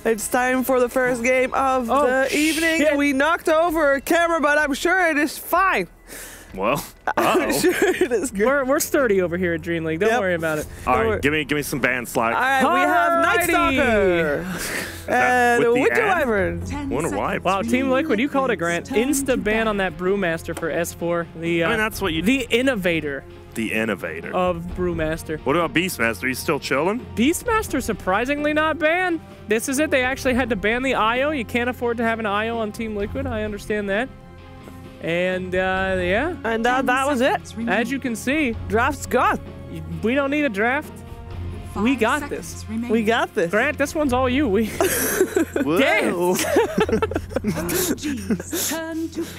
It's time for the first game of the evening. Shit. We knocked over a camera, but I'm sure it is fine. Well, I'm sure it is good. We're sturdy over here at DreamLeague. Don't worry about it. All right, give me some band slack. All right, we have Night Stalker and Winter Wyvern. Wonder why. Wow, Team Liquid, you called it, Grant. Insta ban on that Brewmaster for S4. The I mean, that's what you. The innovator. The innovator of Brewmaster. What about Beastmaster? You still chilling? Beastmaster surprisingly not banned. This is it. They actually had to ban the IO. You can't afford to have an IO on Team Liquid. I understand that. And yeah. And that was it. As you can see, draft's gone. We don't need a draft. We got this. We got this. Grant, this one's all you. We Whoa.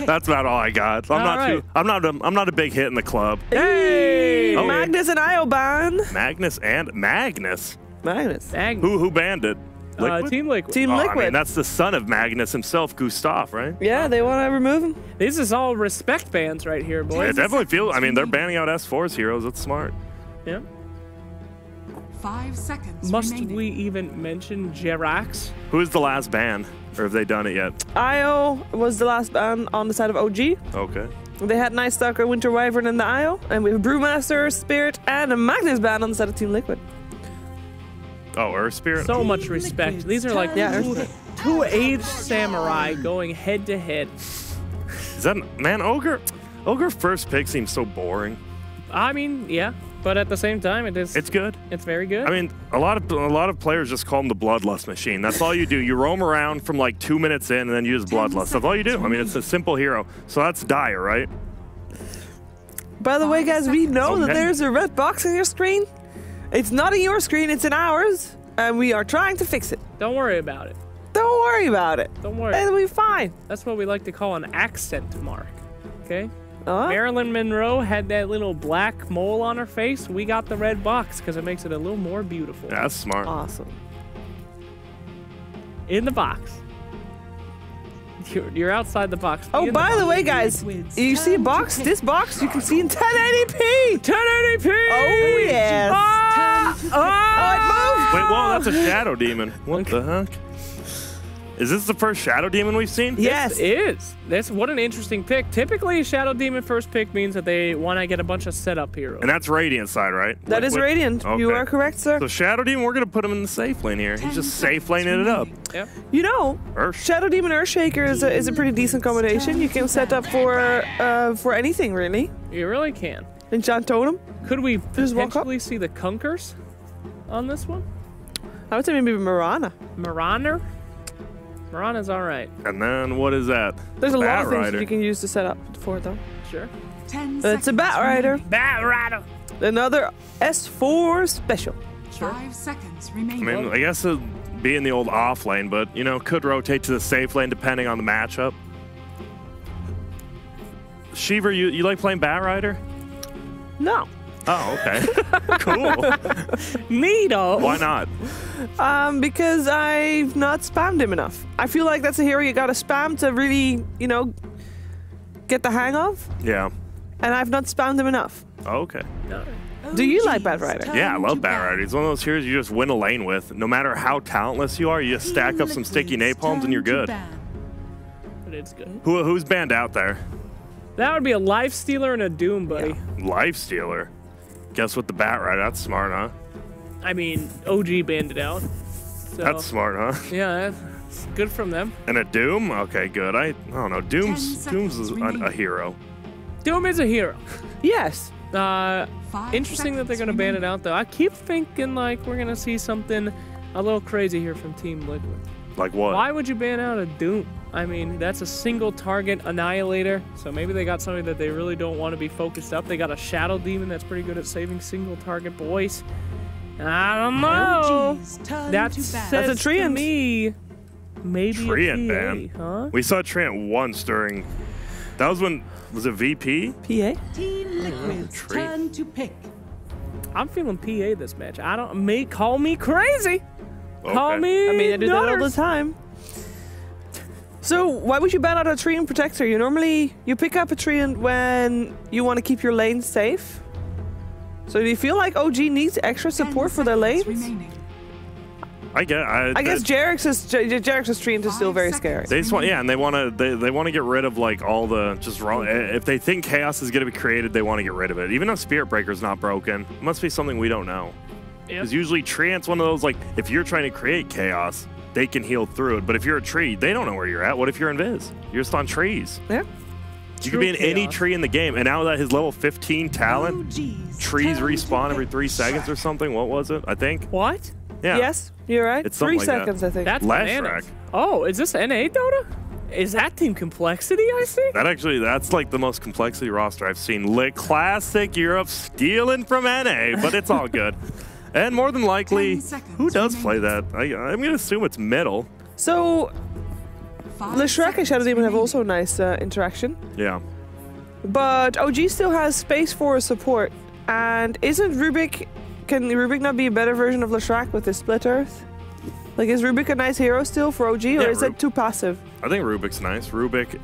That's about all I got. I'm not a big hit in the club. Hey, Magnus and IO ban. Magnus. Magnus. Who banned it? Team Liquid. Team Liquid. I mean, that's the son of Magnus himself, Gustav, right? Yeah, they want to remove him. This is all respect bans right here, boys. It definitely feels. I mean, they're banning out S4's heroes. That's smart. Yeah. 5 seconds. Must remaining. we even mention Jerax? Who is the last ban, or have they done it yet? IO was the last ban on the side of OG. Okay. They had Night Stalker, Winter Wyvern, and the IO, and we have Brewmaster, Spirit, and a Magnus ban on the side of Team Liquid. Oh, Earth Spirit. So much respect. These are like two aged samurai going head to head. Is that man Ogre? Ogre first pick seems so boring. I mean, yeah, but at the same time, it is. It's good. It's very good. I mean, a lot of players just call him the Bloodlust Machine. That's all you do. You roam around from like 2 minutes in, and then you use Bloodlust. That's all you do. I mean, it's a simple hero. So that's Dire, right? By the way, guys, we know that there's a red box on your screen. It's not in your screen, it's in ours, and we are trying to fix it. Don't worry about it. Don't worry about it. Don't worry. It'll be fine. That's what we like to call an accent mark. Okay? Marilyn Monroe had that little black mole on her face. We got the red box because it makes it a little more beautiful. Yeah, that's smart. Awesome. In the box. You're outside the box. Oh, by the way, guys, you see a box? This box you can see in 1080p. 1080p. Oh yes. Oh, it moved. Wait, whoa, that's a Shadow Demon. What the heck? Is this the first Shadow Demon we've seen? Yes. It is. That's what an interesting pick. Typically, a Shadow Demon first pick means that they want to get a bunch of setup heroes. And that's Radiant side, right? That is Radiant. Okay. You are correct, sir. So Shadow Demon, we're going to put him in the safe lane here. He's just safe laning it up. Yep. You know, Shadow Demon Earthshaker is a pretty decent combination. You can set up for anything, really. You really can. Enchant Totem. Could we Just walk up. potentially see the Kunkers on this one? I would say maybe Mirana. Marauder? Marana's all right. And then what is that? There's a lot Bat of things Rider. that you can use to set up for it, though. Sure. 10 It's a Bat Rider. Bat Rider. Another S4 special. Sure. 5 seconds I remaining. mean, I guess it'd be in the old off lane, but, you know, could rotate to the safe lane depending on the matchup. Sheever, you like playing Bat Rider? No. Oh, okay. Cool. Neato. Why not? Because I've not spammed him enough. I feel like that's a hero you gotta spam to really, you know, get the hang of. Yeah. And I've not spammed him enough. Okay. No. Do you like Bat Rider? Yeah, I love Bat Rider. He's one of those heroes you just win a lane with. No matter how talentless you are, you just stack up some sticky napalms and you're good. But it's good. Who's banned out there? That would be a Life Stealer and a Doom, buddy. Life Stealer. Guess what, the Bat Rider? That's smart, huh? I mean, OG banned it out. So, That's smart, huh? yeah, that's good from them. And a Doom? Okay, good. I don't know. Doom's is a hero. Doom is a hero. Yes. Interesting that they're going to ban it out, though. I keep thinking, like, we're going to see something a little crazy here from Team Liquid. Like what? Why would you ban out a Doom? I mean, that's a single target annihilator, so maybe they got something that they really don't want to be focused up. They got a Shadow Demon that's pretty good at saving single target boys. I don't know. That says That's a to Treant. me, maybe Treant a PA, ban. huh? We saw Treant once during... That was when... Was it VP? PA? Team Liquid's turn to pick. I'm feeling PA this match. I don't... Call me crazy. Okay. Call me I mean, I do that all the nutters. time. So why would you ban out a Treant Protector? You pick up a Treant when you want to keep your lane safe. So do you feel like OG needs extra support for their lanes? Remaining. I guess Jerix's streams is still very scary. They just want, and they want to get rid of like all the just wrong. If they think chaos is going to be created, they want to get rid of it. Even if Spirit Breaker's not broken, it must be something we don't know. Because usually Treant's one of those, like, if you're trying to create chaos, they can heal through it. But if you're a tree, they don't know where you're at. What if you're invis? You're just on trees. Yeah. You could be in any tree in the game. And now that his level 15 talent, trees respawn every 3 seconds or something. What was it? I think. What? Yeah. Yes, you're right. It's 3 like seconds, I think. That's Lashrak. bananas. Oh, is this NA Dota? Is that Team Complexity I see? That's like the most complexity roster I've seen. Classic Europe stealing from NA, but it's all good. And more than likely, who does play that? I'm going to assume it's middle. So, Lashrak and Shadow Demon have also nice interaction. Yeah. But OG still has space for support. And isn't Rubik... Can Rubik not be a better version of Lashrak with his Split Earth? Like, is Rubik a nice hero still for OG, or is it too passive? I think Rubik's nice. Rubik,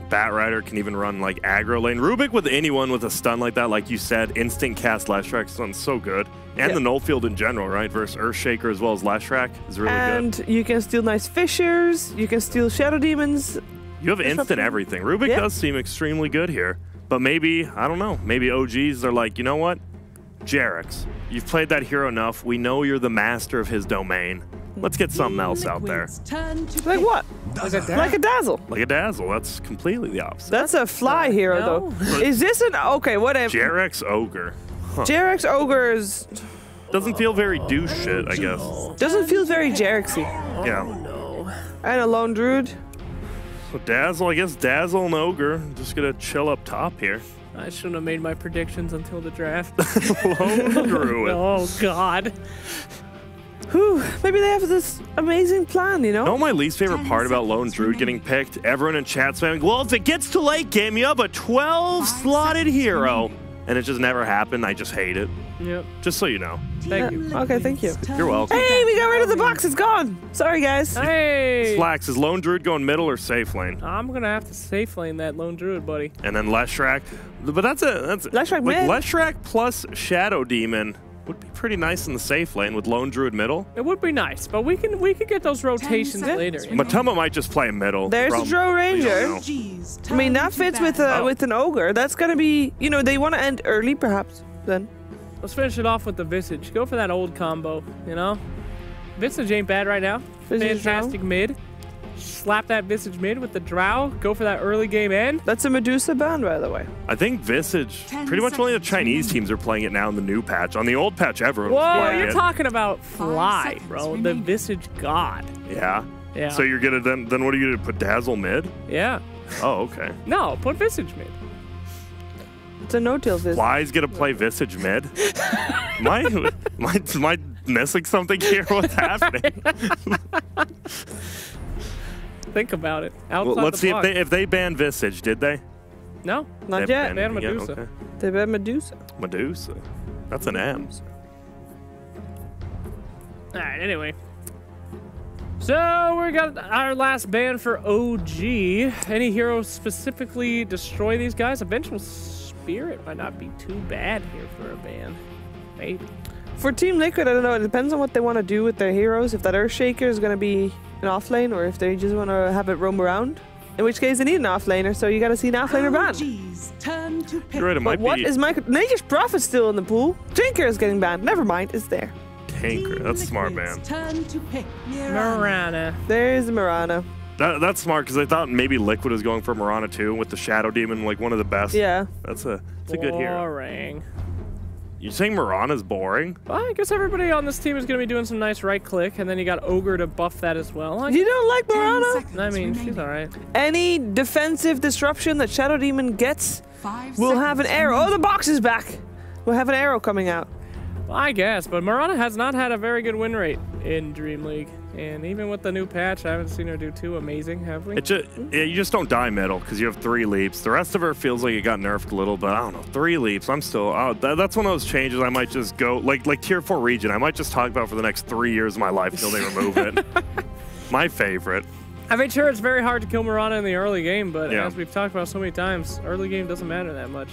Batrider can even run, like, aggro lane. Rubik with anyone with a stun like that, like you said, instant cast Lashrak stun so good. And the null field in general, right? Versus Earthshaker as well as Lashrak is really good. And you can steal nice Fissures, you can steal Shadow Demons. You have instant everything. Rubik does seem extremely good here. But maybe, I don't know, maybe OGs are like, you know what? Jerix, you've played that hero enough. We know you're the master of his domain. Let's get something else out there. Like what? Like a Dazzle. Like a Dazzle. That's completely the opposite. That's a fly hero, though. Is this an... Okay, whatever. Jerix Ogre. Huh. Jerix Ogre's... Doesn't feel very douche shit, I guess. Doesn't feel very Jerixy. Yeah. And a Lone Druid. So Dazzle, I guess Dazzle and Ogre. Just gonna chill up top here. I shouldn't have made my predictions until the draft. Lone Druid. Oh, God. Whew, maybe they have this amazing plan, you know? You know my least favorite part about Lone Druid getting picked? Everyone in chat spamming, well, if it gets to late game, you have a 12-slotted hero. And it just never happened. I just hate it. Yep. Just so you know. Thank you. Okay, thank you. You're welcome. Hey, we got rid of the box. It's gone. Sorry, guys. Hey. Slacks, is Lone Druid going middle or safe lane? I'm going to have to safe lane that Lone Druid, buddy. And then Leshrac. But that's Leshrac like mid. Leshrac plus Shadow Demon would be pretty nice in the safe lane with Lone Druid middle. It would be nice, but we could get those rotations later. Matuma might just play middle. There's a Drow Ranger. I mean, that fits with an Ogre. That's going to be, you know, they want to end early, perhaps, then. Let's finish it off with the Visage. Go for that old combo, you know? Visage ain't bad right now. Visage Fantastic mid. Slap that Visage mid with the Drow. Go for that early game end. That's a Medusa ban, by the way. I think Visage, pretty much only the Chinese teams are playing it now in the new patch. On the old patch, everyone was Whoa, playing you're it. talking about Fly, bro. The Visage god. Yeah? Yeah. So you're gonna, then what are you gonna put, Dazzle mid? Yeah. Oh, okay. No, put Visage mid. It's a no-till Visage. Fly's gonna play Visage mid? Am I missing something here? What's happening? Think about it. Well, let's see if they banned Visage. Did they? No, not yet. Ban Medusa. Okay. They banned Medusa. Medusa. That's an M. All right. Anyway, so we got our last ban for OG. Any heroes specifically destroy these guys? Eventual Spirit might not be too bad here for a ban. Maybe. For Team Liquid, I don't know. It depends on what they want to do with their heroes. If that Earthshaker is going to be an offlane, or if they just want to have it roam around. In which case, they need an offlaner, so you got to see an offlaner banned. You're right, it might What be is Nature's Prophet still in the pool? Tinker is getting banned. Never mind, it's there. Tanker. That's a smart man. Mirana. There's Mirana. That's smart because I thought maybe Liquid was going for Mirana too with the Shadow Demon, like one of the best. Yeah. That's a good hero. Boring. You saying Mirana's boring? Well, I guess everybody on this team is going to be doing some nice right click, and then you got Ogre to buff that as well. You don't like Mirana? I mean, she's alright. Any defensive disruption that Shadow Demon gets will have an arrow. Oh, the box is back. We'll have an arrow coming out. Well, I guess, but Mirana has not had a very good win rate in DreamLeague. And even with the new patch, I haven't seen her do too amazing, have we? You just don't die middle because you have 3 leaps. The rest of her feels like it got nerfed a little, but I don't know. 3 leaps. I'm still... that's one of those changes I might just go... Like tier 4 region, I might just talk about for the next 3 years of my life until they remove it. My favorite. I mean, sure, it's very hard to kill Mirana in the early game, but as we've talked about so many times, early game doesn't matter that much.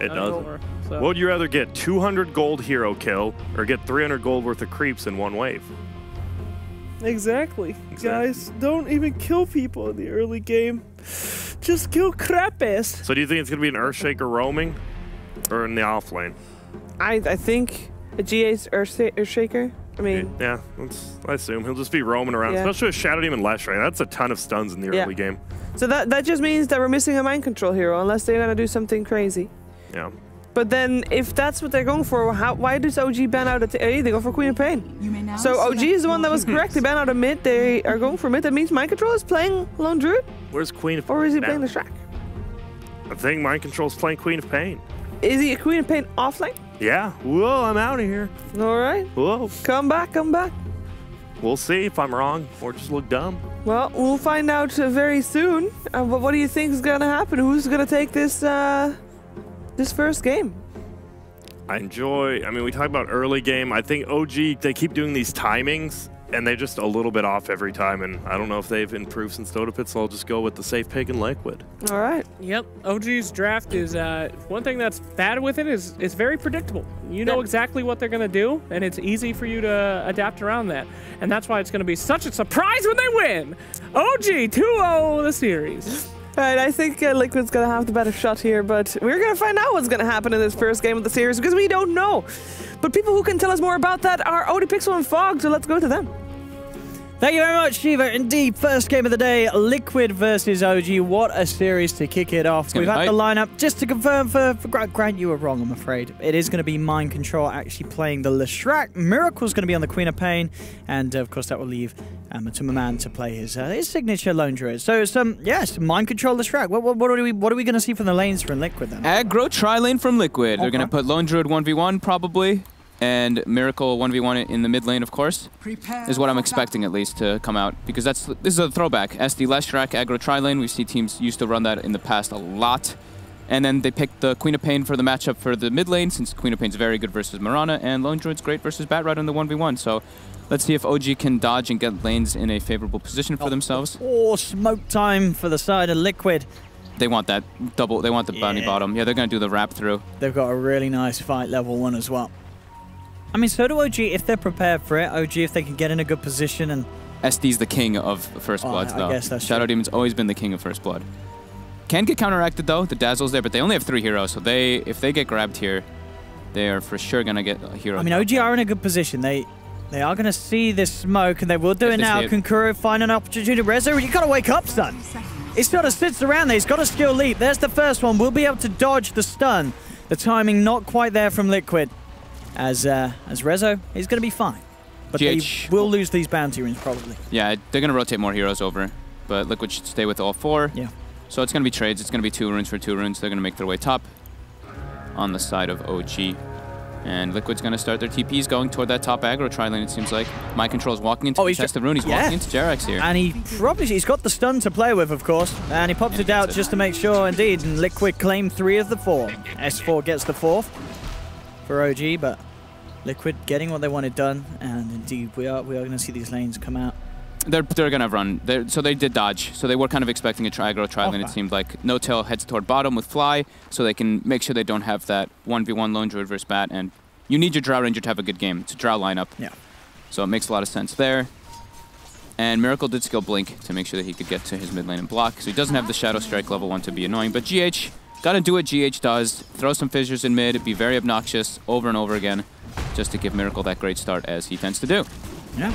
It doesn't. So. What would you rather get? 200 gold hero kill or get 300 gold worth of creeps in one wave? Exactly. Guys, don't even kill people in the early game. Just kill crappies. So do you think it's going to be an Earthshaker roaming or in the off lane? I think a GA's Earthshaker. I mean, yeah, I assume he'll just be roaming around, especially with Shadow Demon Leshrac. That's a ton of stuns in the early game. So that just means that we're missing a mind control hero, unless they're gonna do something crazy. Yeah. But then, if that's what they're going for, why does OG ban out at A? They go for Queen of Pain. You may now So OG is the one that was correct. They ban out of mid. They are going for mid. That means mind control is playing Lone Druid. Where's Queen of Pain? Or is he playing the Shrek? I think mind control's playing Queen of Pain. Is he a Queen of Pain offlane? Yeah. Whoa, I'm out of here. All right. Whoa. Come back, come back. We'll see if I'm wrong or just look dumb. Well, we'll find out very soon. But what do you think is going to happen? Who's going to take this this first game? I mean, we talk about early game. I think OG, they keep doing these timings, and they're just a little bit off every time. And I don't know if they've improved since Dota Pit, so I'll just go with the safe pick and Liquid. All right. Yep. OG's draft is, one thing that's bad with it is it's very predictable. You know exactly what they're going to do, and it's easy for you to adapt around that. And that's why it's going to be such a surprise when they win. OG 2-0 the series. All right, I think Liquid's going to have the better shot here, but we're going to find out what's going to happen in this first game of the series because we don't know. But people who can tell us more about that are ODPixel and Fog, so let's go to them. Thank you very much, Shiva. Indeed, first game of the day, Liquid versus OG. What a series to kick it off. We've had the lineup. Just to confirm for Grant, you were wrong, I'm afraid. It is going to be Mind Control actually playing the Leshrac. Miracle's going to be on the Queen of Pain. And, of course, that will leave Matuma to play his signature Lone Druid. So, yes, Mind Control Leshrac. What are we going to see from the lanes from Liquid, then? Aggro tri-lane from Liquid. They're going to put Lone Druid 1v1, probably. And Miracle 1v1 in the mid lane, of course, is what I'm expecting at least to come out. Because this is a throwback. SD Leshrac, aggro tri-lane. We see teams used to run that in the past a lot. And then they picked the Queen of Pain for the matchup for the mid lane, since Queen of Pain's very good versus Mirana, and Lone Druid's great versus Batrider in the 1v1. So let's see if OG can dodge and get lanes in a favorable position for themselves. Oh, smoke time for the side of Liquid. They want that double, they want the bounty bottom. Yeah, they're going to do the wrap through. They've got a really nice fight level 1 as well. I mean, so do OG if they're prepared for it. OG if they can get in a good position and... SD's the king of First Bloods, though. I guess that's Shadow true. Demon's always been the king of First Blood. Can get counteracted, though. The Dazzle's there, but they only have 3 heroes, so if they get grabbed here, they are for sure going to get a hero. I mean, OG are in a good position. They are going to see this smoke, and they will do it now. Kankuro find an opportunity. Rezo, you got to wake up, son. He sort of sits around there. He's got a skill leap. There's the first one. We'll be able to dodge the stun. The timing not quite there from Liquid. As Rezo, he's going to be fine. But they will lose these bounty runes, probably. Yeah, they're going to rotate more heroes over. But Liquid should stay with all 4. Yeah. So it's going to be trades. It's going to be 2 runes for 2 runes. They're going to make their way top on the side of OG. And Liquid's going to start their TPs going toward that top aggro tri-lane, it seems like. Mind Control's walking into the rune. He's walking into Jerax here. And he's got the stun to play with, of course. And he pops it out just to make sure, indeed. And Liquid claim 3 of the 4. S4 gets the 4th for OG, but Liquid getting what they wanted done. And indeed, we are going to see these lanes come out. They're going to run. So they did dodge. So they were kind of expecting a aggro tri-lane, it seemed like. No-Tail heads toward bottom with Fly, so they can make sure they don't have that 1v1 Lone Druid versus Bat. And you need your Drow Ranger to have a good game. It's a Drow lineup. Yeah. So it makes a lot of sense there. And Miracle did skill Blink to make sure that he could get to his mid lane and block. So he doesn't have the Shadow Strike level 1 to be annoying. But GH, got to do what GH does. Throw some fissures in mid, be very obnoxious over and over again, just to give Miracle that great start as he tends to do. Yeah.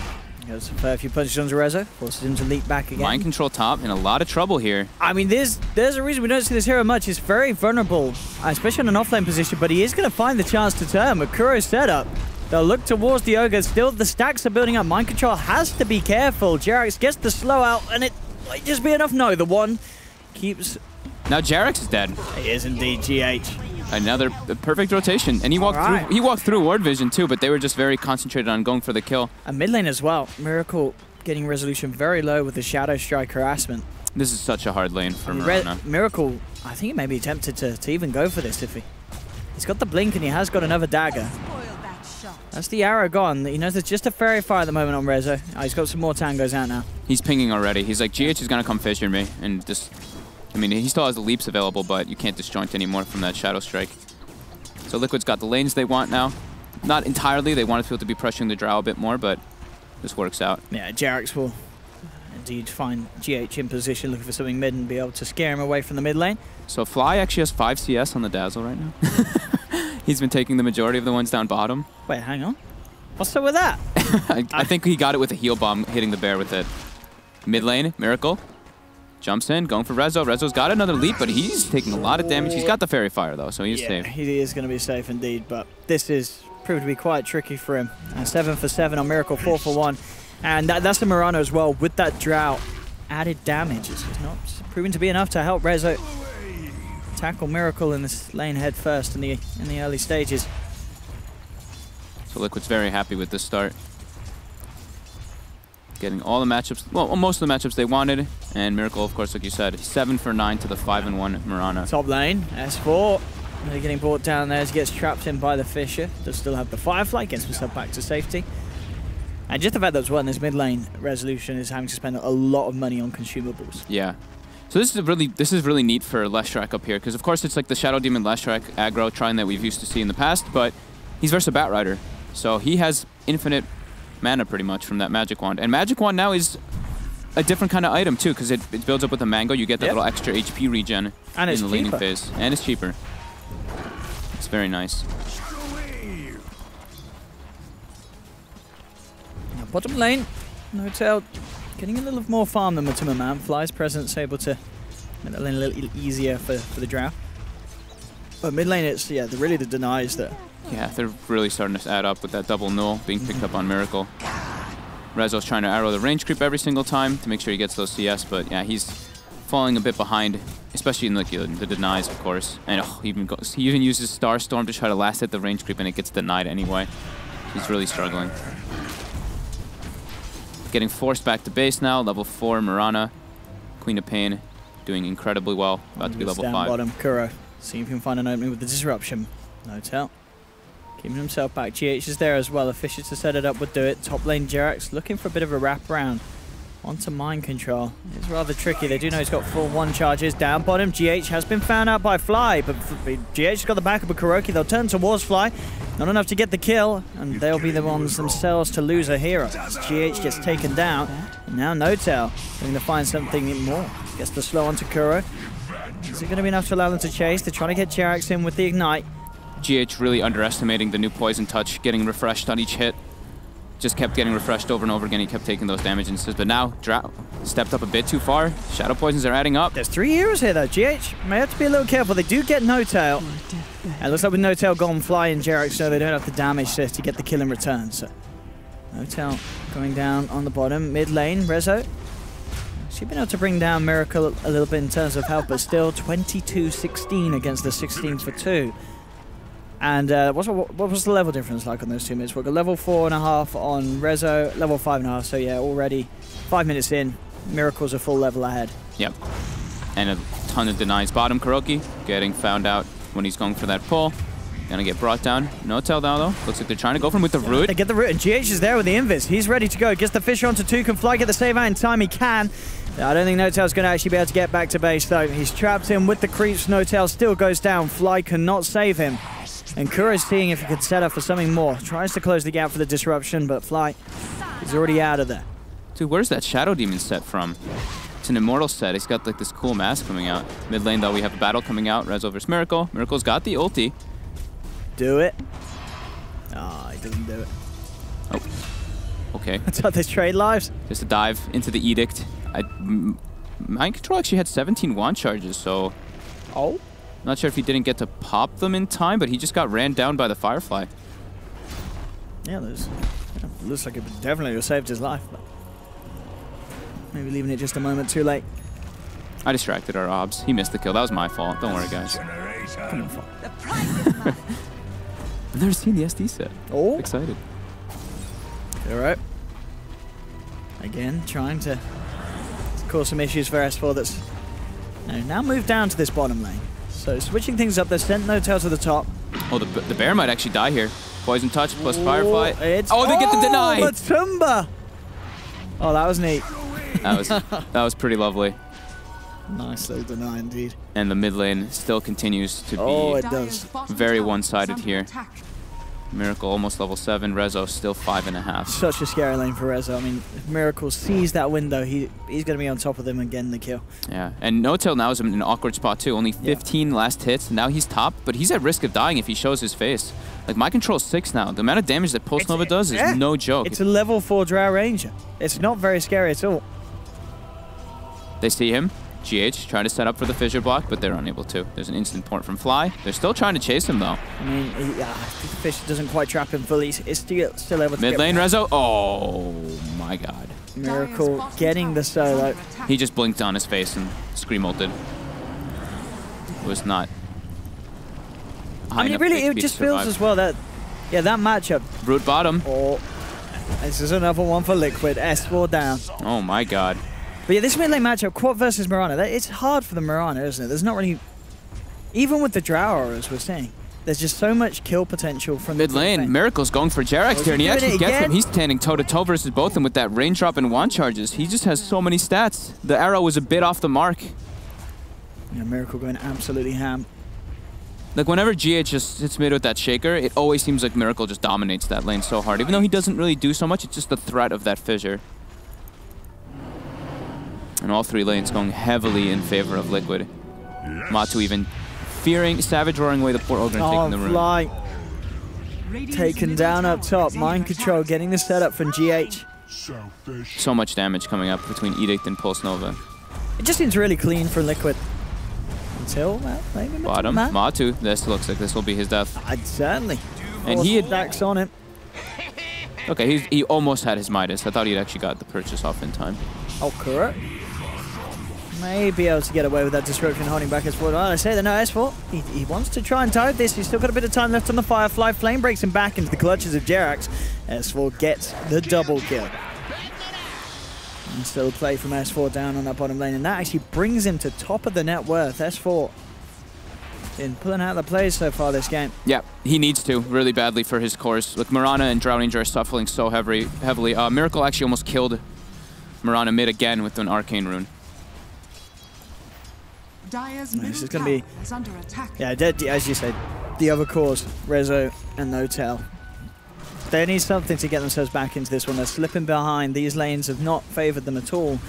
Goes a fair few punches on Rezo, forces him to leap back again. Mind Control top, in a lot of trouble here. I mean, there's a reason we don't see this hero much. He's very vulnerable, especially in an offlane position, but he is going to find the chance to turn. With Kuro's setup, they'll look towards the Ogre. Still, the stacks are building up. Mind Control has to be careful. Jerax gets the slow out, and it might just be enough. No, the 1 keeps... Now Jerax is dead. He is indeed, GH. Another perfect rotation, and he walked through Ward Vision too, but they were just very concentrated on going for the kill. And mid lane as well. Miracle getting resolution very low with the Shadow Strike harassment. This is such a hard lane for Mirana. Miracle, I think he may be tempted to even go for this if he's got the blink and he has got another dagger. That's the arrow gone. He knows there's just a fairy fire at the moment on Rezo. Oh, he's got some more tangos out now. He's pinging already. He's like, GH is gonna come fissure me, and just. I mean, he still has the leaps available, but you can't disjoint anymore from that Shadow Strike. So Liquid's got the lanes they want now. Not entirely. They wanted to be able to be pressuring the Drow a bit more, but this works out. Yeah, Jarex will indeed find GH in position, looking for something mid and be able to scare him away from the mid lane. So Fly actually has 5 CS on the Dazzle right now. He's been taking the majority of the ones down bottom. Wait, hang on. What's up with that? I think he got it with a heal bomb, hitting the bear with it. Mid lane, Miracle. Jumps in, going for Rezo. Rezo's got another leap, but he's taking a lot of damage. He's got the Fairy Fire, though, so he's safe. He is going to be safe indeed, but this is proved to be quite tricky for him. 7 for 7 on Miracle, 4 for 1. And that's the Murano as well, with that drought. Added damage is not proven to be enough to help Rezo tackle Miracle in this lane head first in the early stages. So Liquid's very happy with this start. Getting all the matchups, well, most of the matchups they wanted. And Miracle, of course, like you said, 7 for 9 to the 5-1 Murano. Top lane, S4. Really getting brought down there as he gets trapped in by the Fisher. Does still have the Firefly, gets himself back to safety. And just the fact that as well in this mid lane, Resolution is having to spend a lot of money on consumables. Yeah. So this is really neat for Leshrac up here, because of course it's like the Shadow Demon Leshrac aggro trine that we've used to see in the past, but he's versus a Bat Rider. So he has infinite mana pretty much from that Magic Wand. And Magic Wand now is a different kind of item too, because it builds up with a Mango. You get that little extra HP regen in the laning phase. And it's cheaper. It's very nice. Now, bottom lane, Notel getting a little more farm than Matuma Man. Fly's presence able to make that lane a little easier for the draft. But mid lane, it's really the denies that. Yeah, they're really starting to add up with that double null being picked up on Miracle. Rezo's trying to arrow the range creep every single time to make sure he gets those CS, but yeah, he's falling a bit behind, especially in the denies, of course. And he even uses Star Storm to try to last hit the range creep, and it gets denied anyway. He's really struggling. Getting forced back to base now, level 4 Mirana. Queen of Pain doing incredibly well, about to be level 5. Bottom, Kuro, see if he can find an opening with the disruption. Notel keeping himself back. GH is there as well. A Fisher to set it up would do it. Top lane Jarex looking for a bit of a wraparound onto mind control. It's rather tricky. They do know he's got full 1 charges. Down bottom, GH has been found out by Fly, but GH has got the backup of Kuroki. They'll turn towards Fly. Not enough to get the kill, and they'll be the ones themselves to lose a hero. GH gets taken down, and now Notel going to find something more. Gets the slow onto Kuro. Is it going to be enough to allow them to chase? They're trying to get Jarex in with the Ignite. GH really underestimating the new Poison Touch, getting refreshed on each hit. Just kept getting refreshed over and over again. He kept taking those damage instances, but now Drought stepped up a bit too far. Shadow Poisons are adding up. There's 3 heroes here though. GH may have to be a little careful. They do get Notel. And it looks like with Notel gone, Fly and Jarex, so they don't have the damage to get the kill in return. So Notel going down on the bottom. Mid lane, Rezo. She's been able to bring down Miracle a little bit in terms of health, but still 22-16 against the 16 for 2. And what was the level difference like on those 2 minutes? We've got level 4.5 on Rezo, level 5.5. So yeah, already 5 minutes in, Miracle's a full level ahead. Yep. And a ton of denies. Bottom Kuroki getting found out when he's going for that pull. Gonna get brought down. Notel now though. Looks like they're trying to go for him with the root. They get the root, and GH is there with the invis. He's ready to go. Gets the Fisher onto 2. Can Fly get the save out in time? He can. I don't think Notel's going to actually be able to get back to base though. He's trapped in with the creeps. Notel still goes down. Fly cannot save him. And Kuro's seeing if he could set up for something more. Tries to close the gap for the disruption, but Fly is already out of there. Dude, where's that Shadow Demon set from? It's an Immortal set. He's got like this cool mask coming out. Mid lane though, we have a battle coming out. Rezo versus Miracle. Miracle's got the ulti. Do it. Ah, he doesn't do it. Oh. Okay. That's how they trade lives. Just a dive into the Edict. Mind Control actually had 17 wand charges, so... Oh? Not sure if he didn't get to pop them in time, but he just got ran down by the Firefly. Yeah, looks like it definitely would have saved his life, but maybe leaving it just a moment too late. I distracted our obs. He missed the kill. That was my fault. Don't worry, guys. Come on, Fly. I've never seen the SD set. Oh. Excited. All right. Again, trying to cause some issues for S4 that's now moved down to this bottom lane. So switching things up, they sent Notel to the top. Oh, the bear might actually die here. Poison Touch plus Firefly. They get the deny! Matumba! Oh, that was neat. That was pretty lovely. Nice little deny indeed. And the mid lane still continues to be it does. very one-sided here. Miracle almost level 7. Rezo still 5.5. Such a scary lane for Rezo. I mean, if Miracle sees that window, he's going to be on top of them and getting the kill. Yeah, and No-Tail now is in an awkward spot too. Only 15 last hits. Now he's top, but he's at risk of dying if he shows his face. Like, my control's 6 now. The amount of damage that Pulse Nova does is no joke. It's a level 4 Drow Ranger. It's not very scary at all. They see him. GH trying to set up for the fissure block, but they're unable to. There's an instant point from Fly. They're still trying to chase him, though. I mean, the fissure doesn't quite trap him fully. He's still able to Mid lane, Rezo. Oh, my God. Miracle getting the solo. He just blinked on his face and Scream ulted. It was not... I mean, it just feels as well that, that matchup. Root bottom. Oh, this is another one for Liquid. S4 down. Oh, my God. But yeah, this mid lane matchup, Quat versus Mirana, it's hard for the Mirana, isn't it? There's not really... Even with the Drow, as we're saying, there's just so much kill potential from mid lane. Miracle's going for Jerax here, and he actually gets him. He's standing toe-to-toe versus both of them with that raindrop and wand charges. He just has so many stats. The arrow was a bit off the mark. Yeah, Miracle going absolutely ham. Like, whenever GH just hits mid with that shaker, it always seems like Miracle just dominates that lane so hard. Even though he doesn't really do so much, it's just the threat of that fissure. And all 3 lanes going heavily in favor of Liquid. Matu even fearing, Savage roaring away the poor Ogre and taking the room. Fly. Taken down up top. Mind Control getting the setup from GH. So much damage coming up between Edict and Pulse Nova. It just seems really clean for Liquid. Until, well, maybe bottom, Matu. This looks like this will be his death. I'd certainly. And he had Dax on him. Okay, he almost had his Midas. I thought he'd actually got the purchase off in time. Oh, correct. May be able to get away with that disruption holding back S4. Well, I say that no, S4, he wants to try and dive this. He's still got a bit of time left on the Firefly. Flame breaks him back into the clutches of Jerax. S4 gets the double kill. And still play from S4 down on that bottom lane. And that actually brings him to top of the net worth. S4 in pulling out the plays so far this game. Yeah, he needs to really badly for his course. Look, Mirana and Drow Ranger are suffering so heavily. Miracle actually almost killed Mirana mid again with an Arcane Rune. This is going to be, as you said, the other cores, Rezo and No-Tail. They need something to get themselves back into this one. They're slipping behind. These lanes have not favored them at all.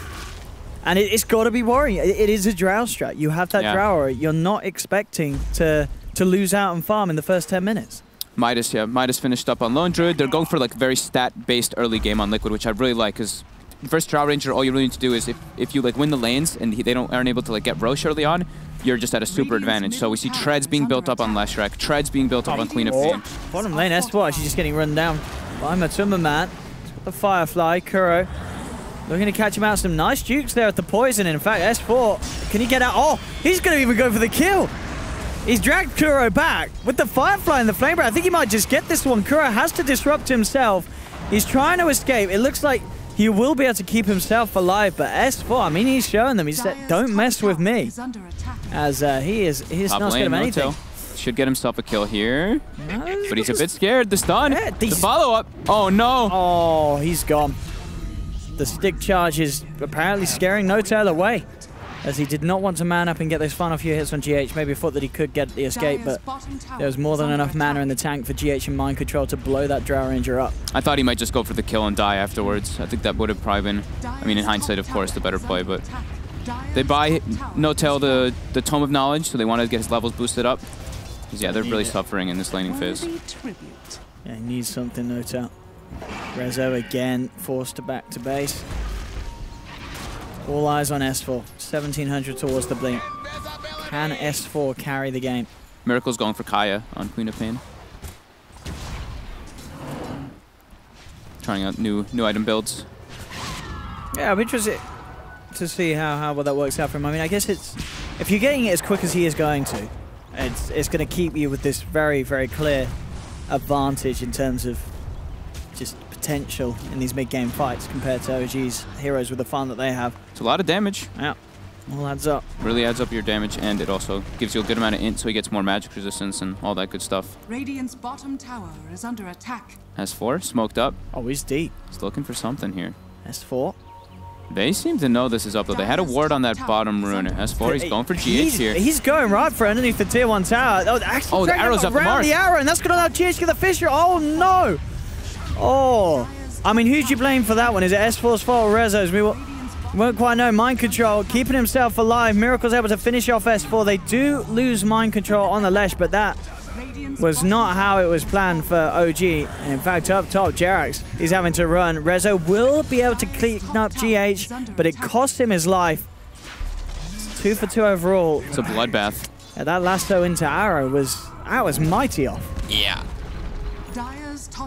And it's got to be worrying. It is a Drow strat. You have that Drow. You're not expecting to lose out and farm in the first 10 minutes. Midas, Midas finished up on Lone Druid. They're going for like very stat-based early game on Liquid, which I really like, because first Drow Ranger, all you really need to do is if you like win the lanes and they aren't able to like get Roche early on, you're just at a super advantage. So we see Treads being built up on Leshrac, Treads being built up on Queen of Pain. Bottom lane, S4 she's just getting run down by Matuma Man. The Firefly, Kuro looking to catch him out. Some nice dukes there at the poison. In fact, S4, can he get out? Oh, he's going to even go for the kill. He's dragged Kuro back with the Firefly and the Flame Breath. I think he might just get this one. Kuro has to disrupt himself. He's trying to escape. It looks like he will be able to keep himself alive, but S4, I mean, he's showing them. He said, don't mess with me. As he's not scared of anything. No-Tail should get himself a kill here. No, but he's a bit scared. The stun. Yeah, the follow-up. Oh, no. Oh, he's gone. The stick charge is apparently scaring No-Tail away, as he did not want to man up and get those final few hits on GH. Maybe thought that he could get the escape, but there was more than enough mana in the tank for GH and Mind Control to blow that Drow Ranger up. I thought he might just go for the kill and die afterwards. I think that would have probably been, I mean, in hindsight, of course, the better play, but they buy No-Tail the Tome of Knowledge, so they want to get his levels boosted up. Yeah, they're really suffering in this laning phase. Yeah, he needs something, No-Tail. Rezo again forced back to base. All eyes on S4. 1700 towards the blink. Can S4 carry the game? Miracle's going for Kaya on Queen of Pain. Trying out new item builds. Yeah, I'm interested to see how well that works out for him. I mean, I guess it's, if you're getting it as quick as he is going to, it's going to keep you with this very, very clear advantage in terms of just potential in these mid-game fights compared to OG's heroes with the farm that they have. It's a lot of damage. Yeah, all adds up. Really adds up your damage, and it also gives you a good amount of int, so he gets more magic resistance and all that good stuff. Radiant's bottom tower is under attack. S4 smoked up. Oh, he's deep. He's looking for something here. S4. They seem to know this is up, though. They had a ward on that bottom rune. S4, he's going for GH here. He's going right for underneath the tier 1 tower. Oh, actually, the arrow's up the mark. The arrow, and that's going to allow GH to get the Fissure. Oh, no. Oh. I mean, who do you blame for that one? Is it S4's fault or Rezo's? We won't quite know. Mind control, keeping himself alive. Miracle's able to finish off S4. They do lose mind control on the Lesh, but that was not how it was planned for OG. In fact, up top, Jerax, he's having to run. Rezo will be able to clean up GH, but it cost him his life. 2 for 2 overall. It's a bloodbath. Yeah, that lasso into arrow was mighty off. Yeah.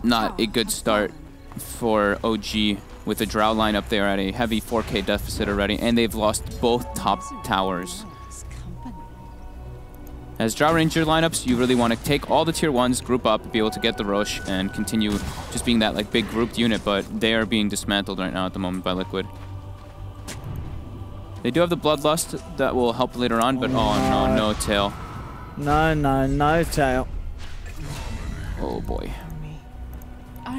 Not a good start for OG with the Drow lineup there at a heavy 4K deficit already, and they've lost both top towers. As Drow Ranger lineups, you really want to take all the tier 1s, group up, be able to get the Roche, and continue just being that like big grouped unit, but they are being dismantled right now at the moment by Liquid. They do have the Bloodlust that will help later on, but oh no, no tail. No tail. Oh boy.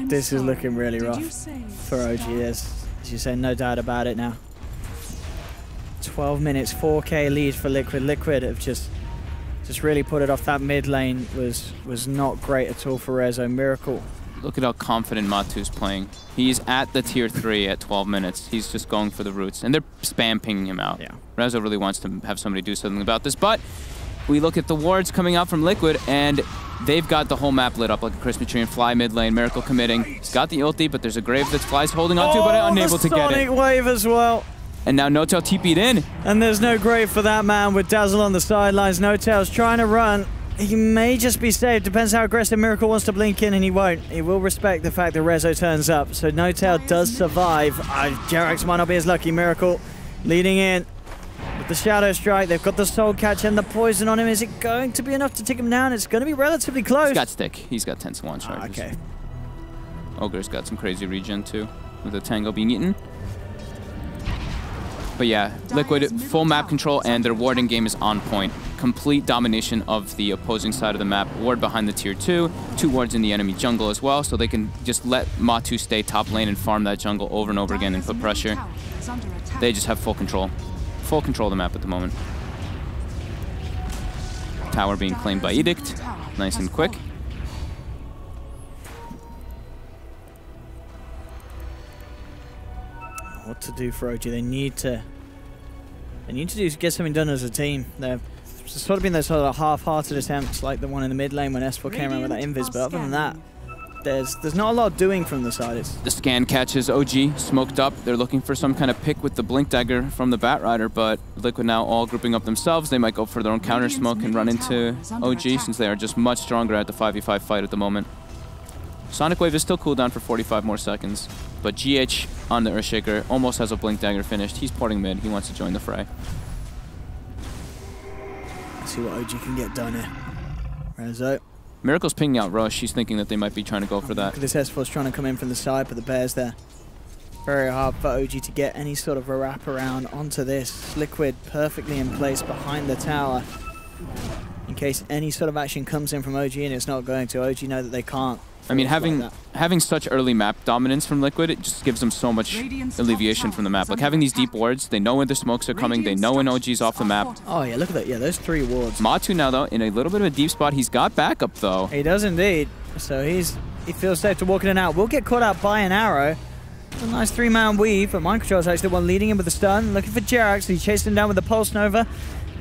This is looking really rough for OG. As you say, no doubt about it now. 12 minutes, 4K lead for Liquid. Liquid have just really put it off. That mid lane was not great at all for Rezo. Miracle. Look at how confident Matu's playing. He's at the tier 3 at 12 minutes. He's just going for the roots, and they're spam pinging him out. Yeah. Rezo really wants to have somebody do something about this, but we look at the wards coming out from Liquid, and they've got the whole map lit up like a Christmas tree and Fly mid lane. Miracle committing. He's got the ulti, but there's a grave that Fly's holding onto, but unable to get it. Sonic wave as well. And now No-Tail TP'd in. And there's no grave for that man with Dazzle on the sidelines. No-Tail's trying to run. He may just be saved. Depends how aggressive Miracle wants to blink in, and he won't. He will respect the fact that Rezo turns up. So No-Tail does survive. Jerax might not be as lucky. Miracle leading in with the Shadow Strike. They've got the Soul Catch and the poison on him. Is it going to be enough to take him down? It's going to be relatively close. He's got Stick. He's got 10 Swan Charges. Okay. Ogre's got some crazy regen too, with the Tango being eaten. But yeah, Liquid, full map control, and their warding game is on point. Complete domination of the opposing side of the map. Ward behind the tier 2, 2 wards in the enemy jungle as well, so they can just let Matu stay top lane and farm that jungle over and over again and put pressure. They just have full control. Full control of the map at the moment. Tower being claimed by Edict. Nice and quick. What to do for OG? They need to get something done as a team. They've sort of been those sort of half-hearted attempts, like the one in the mid lane when S4 came around with that invis. But other than that, there's not a lot doing from the side. The scan catches OG smoked up. They're looking for some kind of pick with the Blink Dagger from the Bat Rider, but Liquid now all grouping up themselves. They might go for their own counter smoke and run into OG since they are just much stronger at the 5v5 fight at the moment. Sonic Wave is still cooldown for 45 more seconds, but GH on the Earthshaker almost has a Blink Dagger finished. He's porting mid. He wants to join the fray. Let's see what OG can get done here. Rezo. Miracle's pinging out Rush. He's thinking that they might be trying to go for that. This S4's trying to come in from the side, but the Bear's there. Very hard for OG to get any sort of a wraparound onto this. Liquid perfectly in place behind the tower. In case any sort of action comes in from OG, and it's not going to. OG know that they can't. I mean, having such early map dominance from Liquid, it just gives them so much alleviation from the map. Like having these deep wards, they know when the smokes are coming, they know when OG's off the map. Oh yeah, look at that. Yeah, those 3 wards. Matu now though, in a little bit of a deep spot. He's got backup though. He does indeed. So he feels safe to walk in and out. Will get caught out by an arrow. A nice 3-man weave, but Mind Control's actually the one leading him with the stun. Looking for Jerax, he chased him down with the Pulse Nova.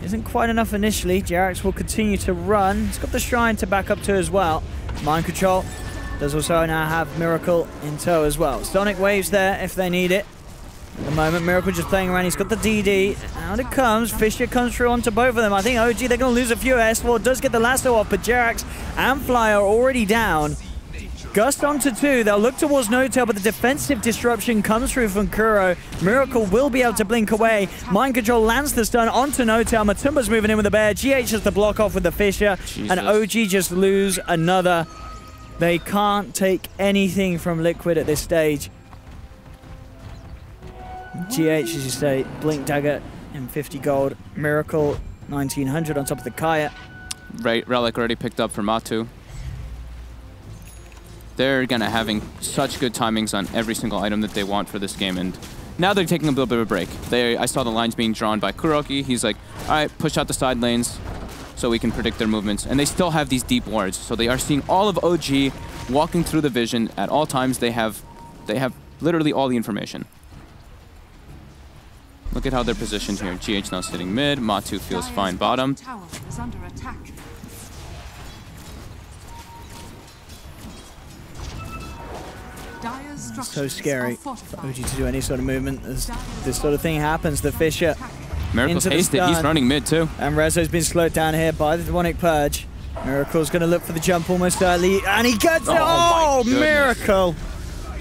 Isn't quite enough initially. Jerax will continue to run. He's got the Shrine to back up to as well. Mind Control does also now have Miracle in tow as well. Sonic Wave's there if they need it. At the moment, Miracle just playing around. He's got the DD. Out it comes. Fissure comes through onto both of them. I think OG, they're going to lose a few. S4 does get the lasso off, but Jerax and Fly are already down. Gust onto 2. They'll look towards No-Tail, but the defensive disruption comes through from Kuro. Miracle will be able to blink away. Mind Control lands the stun onto No-Tail. Matumba's moving in with the Bear. GH has the block off with the Fissure. Jesus. And OG just lose another. They can't take anything from Liquid at this stage. GH, as you say, Blink Dagger and 50 gold. Miracle, 1900 on top of the Kaya. Right, Relic already picked up for Matu. They're having such good timings on every single item that they want for this game, and Now they're taking a little bit of a break. I saw the lines being drawn by Kuroki. He's like, all right, push out the side lanes so we can predict their movements. And they still have these deep wards. So they are seeing all of OG walking through the vision at all times. They have literally all the information. Look at how they're positioned here. GH now sitting mid. Matu feels fine bottom. Tower is under attack. So scary for OG to do any sort of movement as this sort of thing happens. The Fisher Miracle's hasted. He's running mid too. And Rezo's been slowed down here by the Demonic Purge. Miracle's going to look for the jump almost early, and he gets it. Oh, Miracle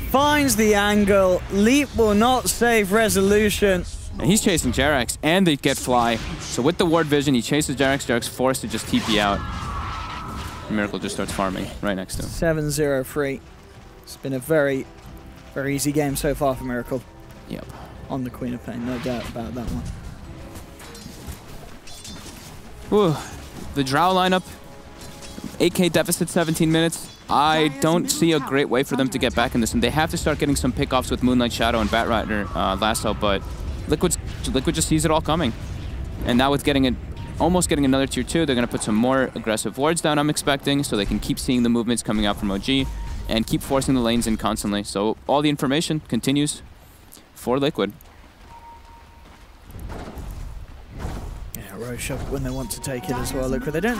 finds the angle. Leap will not save Resolution. And he's chasing Jerax, and they get Fly. So with the ward vision, he chases Jerax. Jerax forced to just TP out. Miracle just starts farming right next to him. 7-0 free. It's been a very, very easy game so far for Miracle. Yep. On the Queen of Pain, no doubt about that one. Whew. The Drow lineup, 8k deficit, 17 minutes. I don't see a great way for them to get back in this, and they have to start getting some pickoffs with Moonlight Shadow and Batrider Lasso, but Liquid just sees it all coming. And now with almost getting another tier 2, they're going to put some more aggressive wards down, I'm expecting, so they can keep seeing the movements coming out from OG and keep forcing the lanes in constantly. So all the information continues for Liquid. Yeah, Roche up when they want to take it as well. Liquid, they don't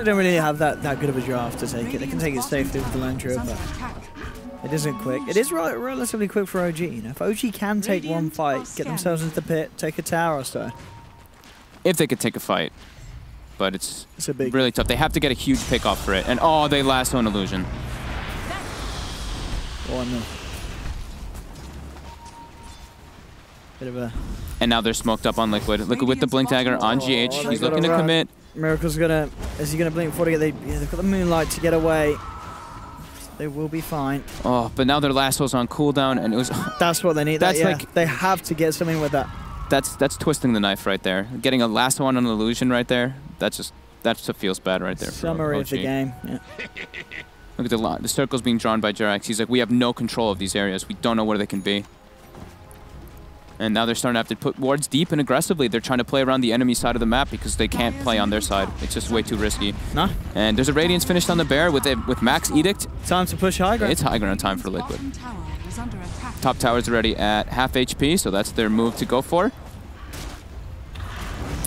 really have that good of a draft to take it. They can take it safely with the Lone Druid, but it isn't quick. It is relatively quick for OG. You know, if OG can take one fight, get themselves into the pit, take a tower or so. If they could take a fight. But it's a big really tough. They have to get a huge pick off for it. And oh, they lasso an illusion. 1-0. Bit of a... And now they're smoked up on Liquid. Liquid with the Blink Dagger on GH. He's looking to commit. Miracle's gonna... Is he gonna blink before they get... They've got the Moonlight to get away. They will be fine. Oh, but now their lasso's on cooldown, and it was... That's what they need. That's like... They have to get something with that. That's twisting the knife right there. Getting a lasso on an illusion right there. That just feels bad right there. Summary of the game. Yeah. Look at the circles being drawn by Jerax. He's like, we have no control of these areas. We don't know where they can be. And now they're starting to have to put wards deep and aggressively. They're trying to play around the enemy side of the map because they can't play on their side. It's just way too risky. Nah. And there's a Radiance finished on the Bear with Max Edict. Time to push high ground. It's high ground time for Liquid. Top tower's already at half HP, so that's their move to go for.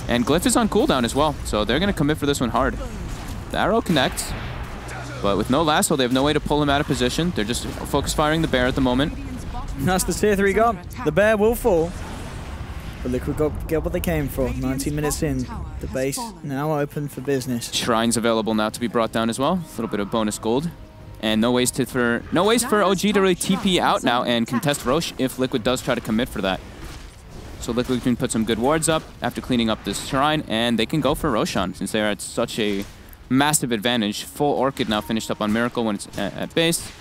And Glyph is on cooldown as well, so they're going to commit for this one hard. The arrow connects, but with no lasso, they have no way to pull him out of position. They're just focus firing the Bear at the moment. That's the tier 3 gone. The Bear will fall. But Liquid get what they came for. 19 minutes in. The base now open for business. Shrines available now to be brought down as well. A little bit of bonus gold. And no ways for OG to really TP out now and contest Roche if Liquid does try to commit for that. So Liquid can put some good wards up after cleaning up this shrine, and they can go for Roshan since they're at such a massive advantage. Full Orchid now finished up on Miracle when it's at base.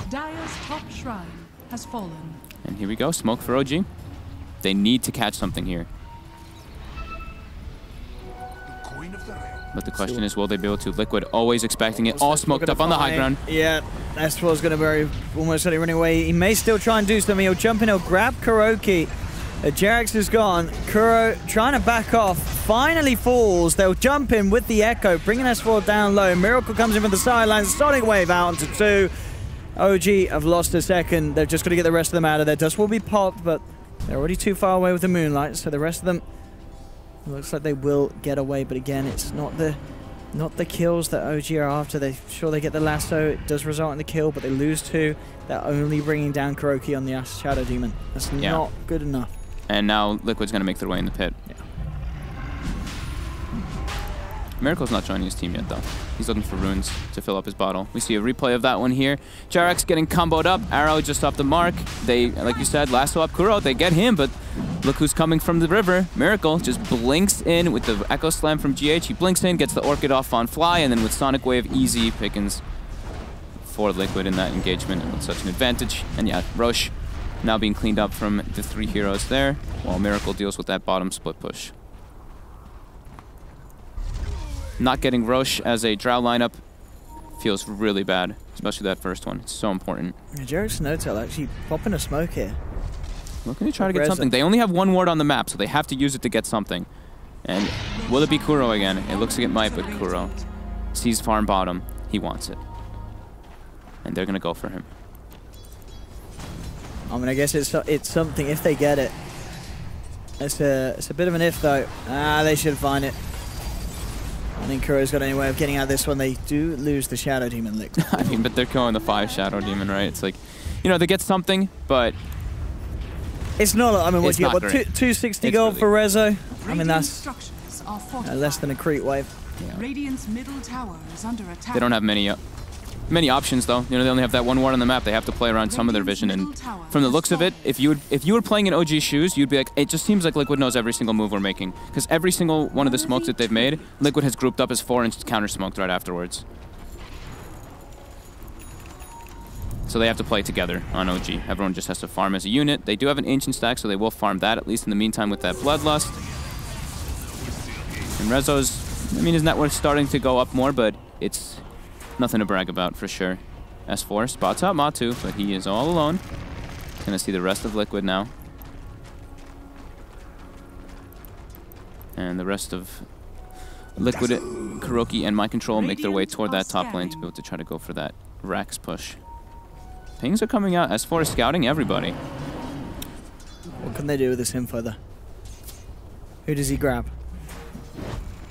Dire's top shrine has fallen. And here we go, smoke for OG. They need to catch something here. But the question is, will they be able to? Liquid always expecting it, all smoked up on the high ground. Yeah, S4's going to almost running away. He may still try and do something. He'll jump in, he'll grab Kuroki. Jerax is gone. Kuro trying to back off, finally falls. They'll jump in with the Echo, bringing S4 down low. Miracle comes in from the sidelines, Sonic Wave out onto 2. OG have lost a second. They've just got to get the rest of them out of there. Dust will be popped, but they're already too far away with the Moonlight, so the rest of them looks like they will get away. But again, it's not the kills that OG are after. They get the lasso. It does result in the kill, but they lose 2. They're only bringing down Kuroki on the Shadow Demon. That's not good enough. And now Liquid's going to make their way in the pit. Yeah. Miracle's not joining his team yet, though. He's looking for runes to fill up his bottle. We see a replay of that one here. Jerax getting comboed up. Arrow just off the mark. They, like you said, lasso up Kuro. They get him, but look who's coming from the river. Miracle just blinks in with the Echo Slam from GH. He blinks in, gets the Orchid off on fly, and then with Sonic Wave, easy pickings for Liquid in that engagement. And with such an advantage. And yeah, Roche now being cleaned up from the 3 heroes there, while Miracle deals with that bottom split push. Not getting Roche as a Drow lineup feels really bad, especially that first one. It's so important. Yeah, Jarek's no-tail actually popping a smoke here. Looking to try to get something. They only have one ward on the map, so they have to use it to get something. And will it be Kuro again? It looks like it might, but Kuro sees farm bottom. He wants it. And they're going to go for him. I mean, I guess it's something if they get it. It's a bit of an if, though. They should find it. I think Kuro's got any way of getting out of this one. They do lose the Shadow Demon lick. I mean, but they're going the 5 Shadow Demon, right? It's like, you know, they get something, but... It's not, I mean, what you get? What, 260 gold really for Rezo? I mean, that's less than a creep wave. Yeah. Radiant's middle tower is under attack. They don't have many options, though. You know, they only have that one ward on the map. They have to play around some of their vision. And from the looks of it, if you were playing in OG shoes, you'd be like, it just seems like Liquid knows every single move we're making. Because every single one of the smokes that they've made, Liquid has grouped up as 4 and counter-smoked right afterwards. So they have to play together on OG. Everyone just has to farm as a unit. They do have an Ancient stack, so they will farm that, at least in the meantime, with that Bloodlust. And Rezo's, I mean, his net worth's starting to go up more, but it's nothing to brag about, for sure. S4 spots out Matu, but he is all alone. Gonna see the rest of Liquid now. And the rest of Liquid, Kuroki, and Mind Control make their way toward that top lane to be able to try to go for that Rax push. Pings are coming out. S4 is scouting everybody. What can they do with this info, though? Who does he grab?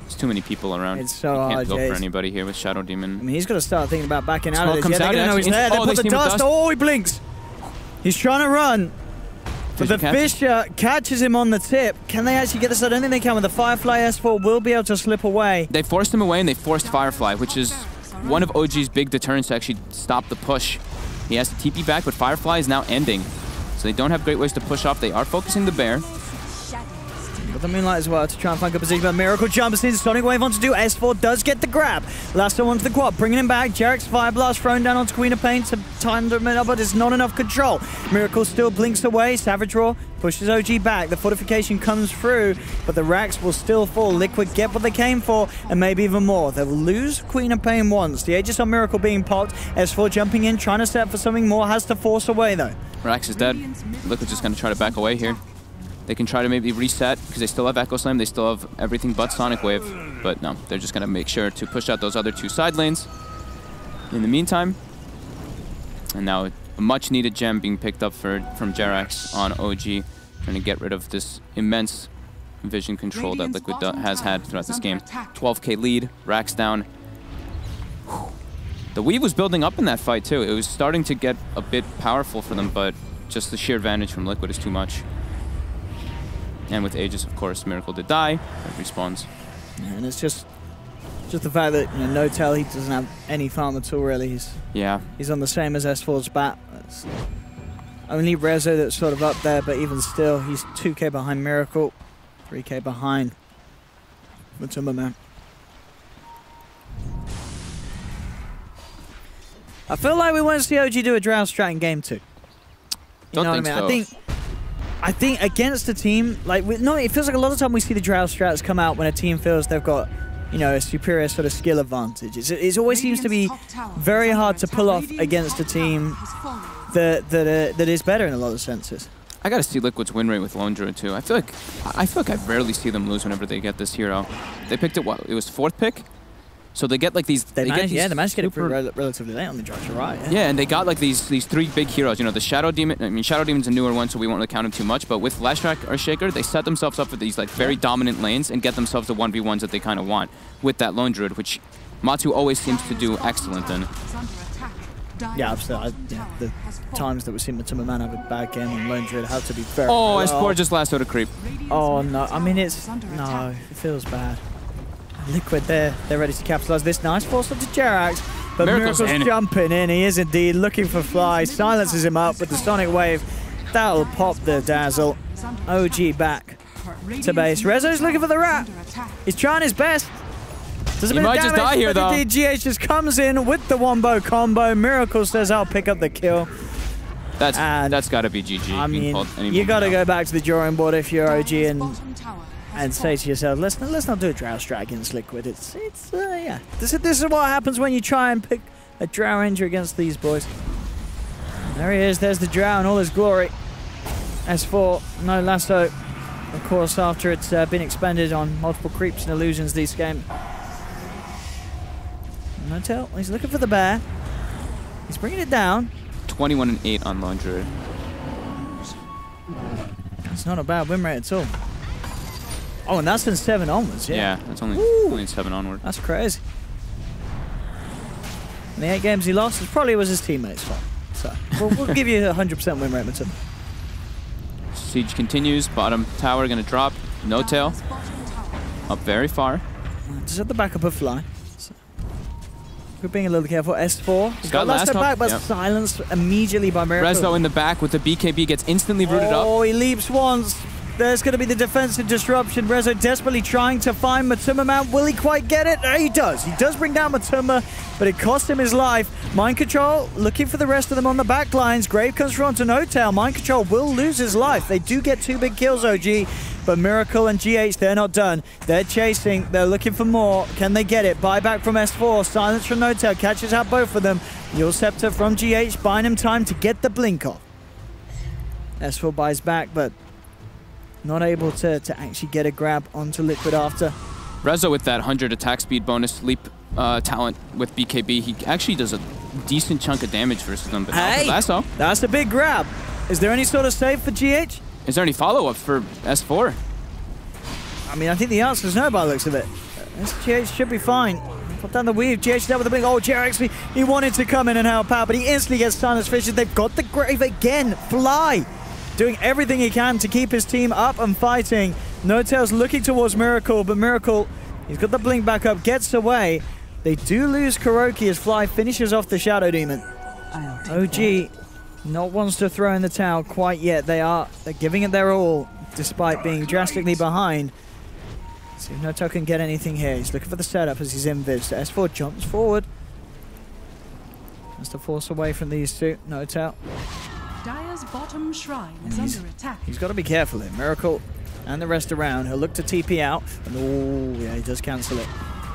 There's too many people around. It's so hard, can't go for anybody here with Shadow Demon. I mean, he's got to start thinking about backing out of this. Comes Yeah, out, they're going to know he's there. They put the dust. Oh, he blinks. He's trying to run. But the Fisher catches him on the tip. Can they actually get this? I don't think they can. With the Firefly, S4 will be able to slip away. They forced him away, and they forced Firefly, which is one of OG's big deterrents to actually stop the push. He has to TP back, but Firefly is now ending. So they don't have great ways to push off. They are focusing the bear. Got the Moonlight as well to try and find good position, but Miracle jumps in. Sonic Wave on to do. S4 does get the grab. Last one onto the quad, bringing him back. Jarek's Fire Blast thrown down onto Queen of Pain to time him up, but it's not enough control. Miracle still blinks away. Savage Roar pushes OG back. The fortification comes through, but the racks will still fall. Liquid get what they came for, and maybe even more. They'll lose Queen of Pain once. The Aegis on Miracle being popped. S4 jumping in, trying to set up for something more. Has to force away, though. Rax is dead. Liquid's just going to try to back away here. They can try to maybe reset, because they still have Echo Slam, they still have everything but Sonic Wave. But no, they're just going to make sure to push out those other 2 side lanes in the meantime. And now a much-needed gem being picked up from Jerax on OG, trying to get rid of this immense vision control that Liquid has had throughout this game. 12k lead, Rax down. Whew. The Weave was building up in that fight, too. It was starting to get a bit powerful for them, but just the sheer advantage from Liquid is too much. And with Aegis, of course, Miracle did die. It respawns. Yeah, and it's just the fact that, you know, No-Tail, he doesn't have any farm at all, really. He's on the same as S4's bat. It's only Rezo that's sort of up there, but even still, he's 2k behind Miracle, 3k behind Matumba. I feel like we want to see OG do a Drow strat in game 2. You Don't know think what I mean? so. I think against a team, like, it feels like a lot of time we see the Drow strats come out when a team feels they've got, you know, a superior sort of skill advantage. It always seems to be very hard to pull off against a team that is better in a lot of senses. I gotta see Liquid's win rate with Lone Druid too. I feel like I rarely see them lose whenever they get this hero. They picked it, what? It was 4th pick? So they get like these... They managed to get it relatively late on the draft, you're right. Yeah, and they got like these 3 big heroes. You know, the Shadow Demon... I mean, Shadow Demon's a newer one, so we won't really count him too much. But with Lashrak or Shaker, they set themselves up for these like very dominant lanes and get themselves the 1v1s that they kind of want with that Lone Druid, which Matu always seems to do excellent in. Yeah, absolutely. The times that we've seen Matumba Man have a bad game on Lone Druid have to be very... Oh, S4 just lassoed a creep. Oh, no. I mean, it's... No, it feels bad. Liquid there, they're ready to capitalize this. Nice force up to Jerax, but Miracle's jumping in. He is indeed looking for Fly, silences him up with the Sonic Wave. That'll pop the Dazzle. OG back to base. Rezo's looking for the rat. He's trying his best. Does a bit of damage, just die here, though. Indeed, GH just comes in with the wombo combo. Miracle says, I'll pick up the kill. That's got to be GG. I mean, you got to go back to the drawing board if you're OG and say to yourself, let's not do a Drow strat against Liquid. Yeah. This is what happens when you try and a Drow injury against these boys. There he is. There's the Drow in all his glory. S4, no lasso. Of course, after it's been expended on multiple creeps and illusions this game. No tell. He's looking for the bear. He's bringing it down. 21 and 8 on Lone Druid. It's not a bad win rate at all. Oh, and that's in 7 onwards, yeah. Yeah, that's only in 7 onward. That's crazy. And the 8 games he lost, it probably was his teammates' fault. So, we'll give you a 100% win rate, Matum. Siege continues. Bottom tower going to drop. No tail. Up very far. Just at the backup of Fly. So, we're being a little careful. S4. He's got last back, but silenced immediately by Miracle. Rezo in the back with the BKB gets instantly rooted up. Oh, he leaps once. There's going to be the defensive disruption. Rezo desperately trying to find Matuma Man. Will he quite get it? He does. He does bring down Matuma, but it cost him his life. Mind Control looking for the rest of them on the back lines. Grave comes through onto No Tail. Mind Control will lose his life. They do get 2 big kills, OG, but Miracle and GH, they're not done. They're chasing. They're looking for more. Can they get it? Buyback from S4. Silence from No Tail. Catches out both of them. Your Scepter from GH buying him time to get the blink off. S4 buys back, but not able to actually get a grab onto Liquid after. Rezo with that 100 attack speed bonus leap talent with BKB, he actually does a decent chunk of damage versus them. But hey, that's a big grab. Is there any sort of save for GH? Is there any follow-up for S4? I mean, I think the answer is no by the looks of it. This GH should be fine. Put down the weave. GH down with the blink. Oh, GH actually, he wanted to come in and help out, but he instantly gets Silence Fishes. They've got the Grave again. Fly doing everything he can to keep his team up and fighting. No Tail's looking towards Miracle, but Miracle, he's got the blink back up, gets away. They do lose Kuroki as Fly finishes off the Shadow Demon. OG not wants to throw in the towel quite yet. They're giving it their all, despite being drastically behind. See if No Tail can get anything here. He's looking for the setup as he's in Viv. So S4 jumps forward. Has to force away from these two. No Tail. Dire's bottom shrine is under attack. He's got to be careful here. Miracle and the rest around. He'll look to TP out. And oh, yeah, he does cancel it.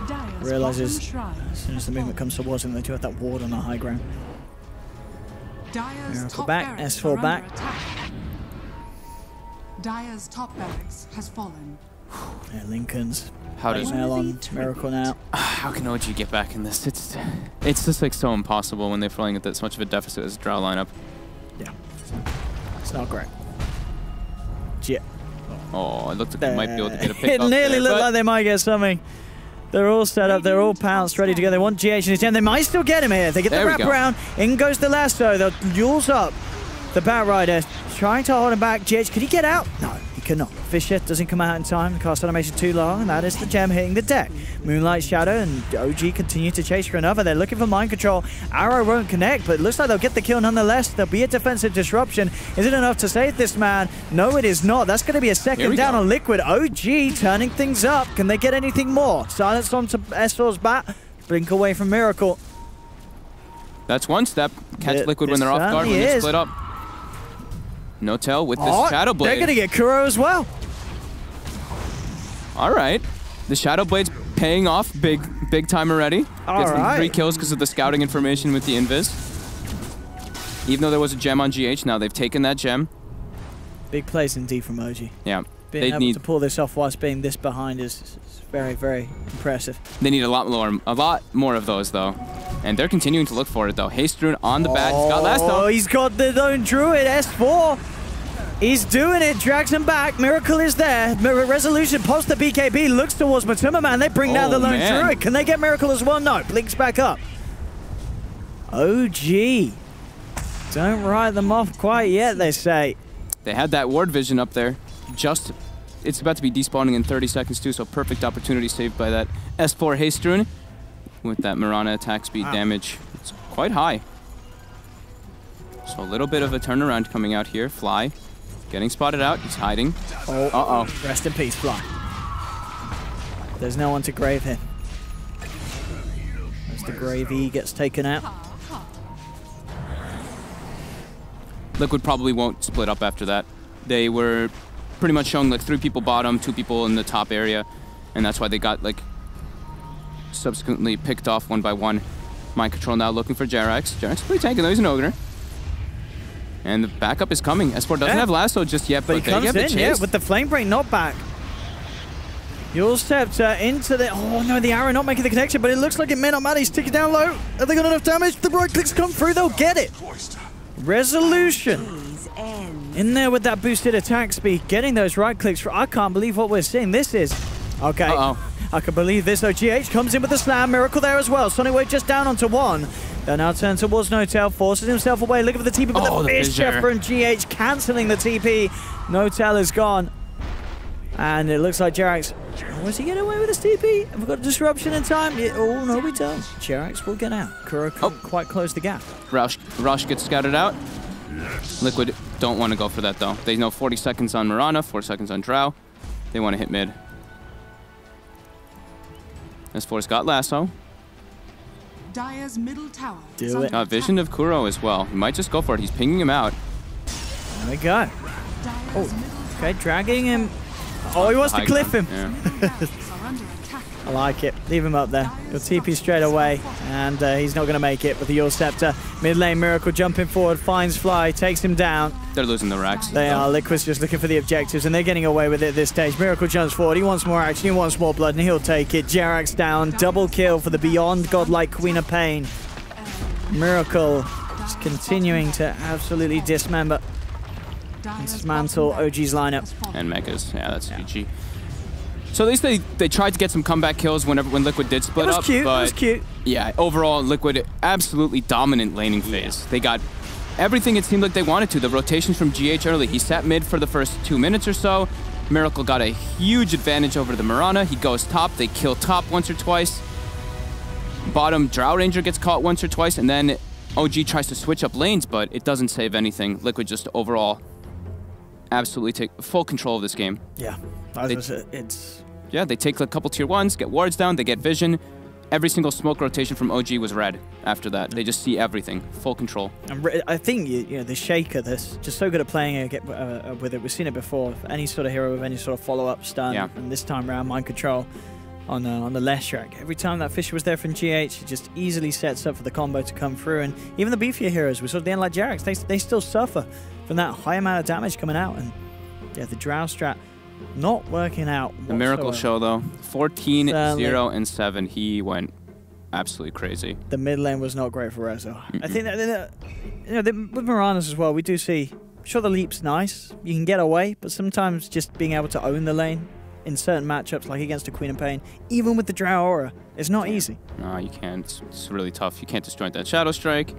Dire's realizes as soon as the movement comes towards him, they do have that ward on the high ground. Dire's Miracle back, S4 back. Dire's top barracks has fallen. Yeah, Lincoln's. How does nail on Miracle now? How can OG get back in this? It's just like so impossible when they're flying at this much of a deficit as a Drow lineup. Yeah, it's not great. Yeah. Oh, it looked like they might be able to get a pick. It nearly looked like they might get something. They're all set up. They're all pounced, ready to go. They want GH in his team. They might still get him here. They get the wrap around. In goes the lasso. They'll yules up the Bat Rider, trying to hold him back. GH, could he get out? No, he cannot. Fisher doesn't come out in time. The cast animation too long, and that is the gem hitting the deck. Moonlight Shadow and OG continue to chase for another. They're looking for mind control. Arrow won't connect, but it looks like they'll get the kill nonetheless. There'll be a defensive disruption. Is it enough to save this man? No, it is not. That's going to be a second down on Liquid. OG turning things up. Can they get anything more? Silence onto S4's bat. Blink away from Miracle. That's one step. Catch Liquid when they're off guard, when they split up. No Tail with this Shadow Blade. They're going to get Kuro as well. All right. The Shadow Blade's paying off big time already. Gets the 3 kills because of the scouting information with the Invis. Even though there was a gem on GH, now they've taken that gem. Big plays indeed from OG. Yeah. Being able to pull this off whilst being this behind is very, very impressive. They need a lot more of those, though. And they're continuing to look for it, though. Hastrun on the bat. He's got Lasso. Oh, he's got the Lone Druid, S4. He's doing it, drags him back. Miracle is there. Resolution post the BKB, looks towards Matuma Man. They bring down the Lone Druid. Can they get Miracle as well? No, blinks back up. OG. Don't write them off quite yet, they say. They had that ward vision up there. It's about to be despawning in 30 seconds too, so perfect opportunity saved by that S4 Hastrun with that Mirana attack speed damage. It's quite high. So a little bit of a turnaround coming out here. Fly getting spotted out. He's hiding. Uh-oh. Rest in peace, Fly. There's no one to grave him. As the Gravy gets taken out. Liquid probably won't split up after that. They were pretty much showing like 3 people bottom, 2 people in the top area, and that's why they got like subsequently picked off one by one. Mind Control now looking for Jerax. Jerax pretty tanking though, he's an Ogre. And the backup is coming. S4 doesn't have Lasso just yet, but he comes in, with the Flame Break knockback. Yule Scepter into the... Oh no, the arrow not making the connection, but it looks like it may not matter. He's ticking down low. Have they got enough damage? The right clicks come through, they'll get it. Resolution. In there with that boosted attack speed, getting those right clicks. I can't believe what we're seeing. This is... Okay. I can believe this though. GH comes in with the slam. Miracle there as well. Sonic Wave just down onto one. They'll now turn towards No-Tail, forces himself away, looking for the TP, but the Fissure from GH cancelling the TP. No-Tail is gone. And it looks like Jerax... Was he getting away with his TP? Have we got a disruption in time? Yeah, oh, no, we don't. Jerax will get out. Kuro couldn't quite close the gap. Roush gets scouted out. Liquid don't want to go for that, though. They know 40 seconds on Mirana, 4 seconds on Drow. They want to hit mid. S4's got Lasso. Dire's middle tower. Do it. Got vision of Kuro as well. He might just go for it. He's pinging him out. There we go. Oh, okay, dragging him. Oh, he wants to cliff him. Yeah. I like it. Leave him up there. He'll TP straight away, and he's not going to make it with the Yule Scepter. Mid lane Miracle jumping forward, finds Fly, takes him down. They're losing the racks. They are. Liquid's just looking for the objectives, and they're getting away with it at this stage. Miracle jumps forward. He wants more action. He wants more blood, and he'll take it. Jerax down. Double kill for the beyond godlike Queen of Pain. Miracle just continuing to absolutely dismember and dismantle OG's lineup. And Megas. Yeah, that's GG. So at least they tried to get some comeback kills when Liquid did split up. Cute. But it was cute. Yeah, overall, Liquid absolutely dominant laning phase. They got everything it seemed like they wanted to. The rotations from GH early. He sat mid for the first 2 minutes or so. Miracle got a huge advantage over the Mirana. He goes top. They kill top once or twice. Bottom, Drow Ranger gets caught once or twice, and then OG tries to switch up lanes, but it doesn't save anything. Liquid just overall absolutely take full control of this game. Yeah, yeah, they take a couple tier 1s, get wards down, they get vision. Every single smoke rotation from OG was red after that. They just see everything, full control. And I think you know the Shaker, that's just so good at playing with it. We've seen it before. Any sort of hero with any sort of follow-up stun, and this time around Mind Control on the Leshrac. Every time that Fissure was there from GH, it just easily sets up for the combo to come through. And even the beefier heroes, we saw at the end like Jerax, they still suffer from that high amount of damage coming out. And yeah, the Drow strat not working out whatsoever. The Miracle Show, though. 14, 0, and 7. He went absolutely crazy. The mid lane was not great for Rezo. I think that, you know, with Miranas as well, we do see, sure, the leap's nice. You can get away, but sometimes just being able to own the lane in certain matchups, like against a Queen of Pain, even with the Drow Aura, it's not easy. No, you can't. It's really tough. You can't disjoint that Shadow Strike.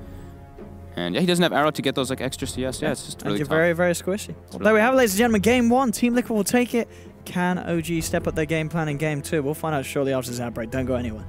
And yeah, he doesn't have arrow to get those like extra CS. Yeah, it's just really tough. Very, very squishy. Well, there we have it, ladies and gentlemen. Game 1, Team Liquid will take it. Can OG step up their game plan in Game 2? We'll find out shortly after this outbreak. Don't go anywhere.